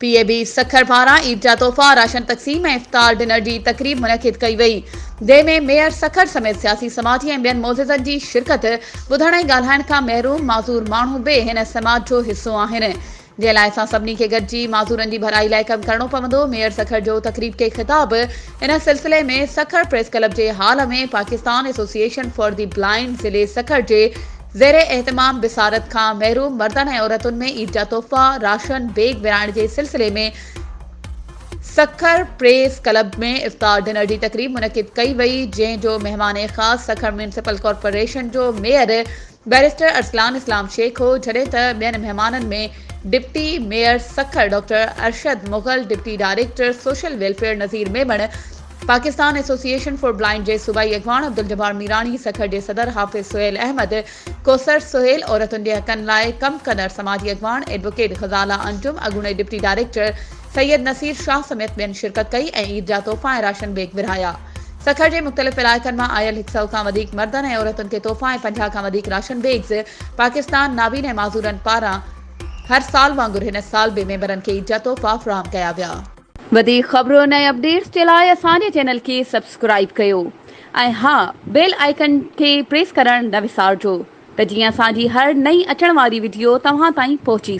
PAB Sukkur पारां ईद जा तोहफ़ा राशन तक़सीम ऐं इफ़्तार डिनर जी तक़रीब मुनक़िद कई वई। जंहिंमें मेयर सखर समेत सियासी समाजी ऐं ॿियनि मोज़िज़नि जी शिरकत ॿुधण ऐं ॻाल्हाइण खां महरूम माज़ूर माण्हू बि हिन समाज जो हिसो आहिनि। जंहिं लाइ असां सभिनी खे गॾिजी माज़ूरनि जी भलाई लाइ कमु करणो पवंदो। मेयर सखर जो तक़रीब खे ख़िताब इन सिलसिले में सखर प्रेस क्लब जे हाल में Pakistan association for the blind ज़िले सखर जे ज़ेरे एहतमाम बिसारत खां महरूम मर्दनि ऐं औरतुनि में ईद जा तोहफ़ा राशन बैग विराइण जे सिलसिले में सखर प्रेस क्लब में इफ़्तार डिनर जी तक़रीब मुनक़िद कई वई, जंहिंजो महिमान ख़ासि सखर म्यूनिसिपल कॉर्पोरेशन जो मेयर बैरिस्टर अरसलान इस्लाम शेख हो, जॾहिं त ॿियनि महिमाननि में deputy mayor Sukkur doctor Arshad Mughal, deputy director social welfare Nazir Memon, Pakistan association for blind जे सूबाई अॻवान अब्दुल जब्बार मीरानी, सखर जे सदर हाफ़िज़ सुहेल अहमद, कौसर सुहेल, औरतुनि जे हक़नि लाइ कमु कंदड़ समाजी अॻवान एडवोकेट ग़ज़ाला अंजुम, अॻूणे डिप्टी डायरेक्टर सैयद नसीर शाह समेत ॿियनि शिरकत कई ऐं ईद जा तोहफ़ा ऐं राशन बैग विरहाया। सखर जे मुख़्तलिफ़ इलाइक़नि मां आयल 100 खां वधीक मर्दनि ऐं औरतुनि खे तोहफ़ा ऐं 50 खां वधीक राशन बैग्स पाकिस्तान नाबीन ऐं माज़ूरनि पारां हर साल वांगुरु हिन साल बि मेंबरनि खे ईद जा तोहफ़ा फ़राहम कया विया। वधीक ख़बरुनि ऐं अपडेट्स जे लाइ असांजे चैनल खे सब्सक्राइब कयो ऐं हा, बेल आइकन खे प्रेस करणु न विसारिजो त जीअं असांजी हर नई अचण वारी वीडियो तव्हां ताईं पहुची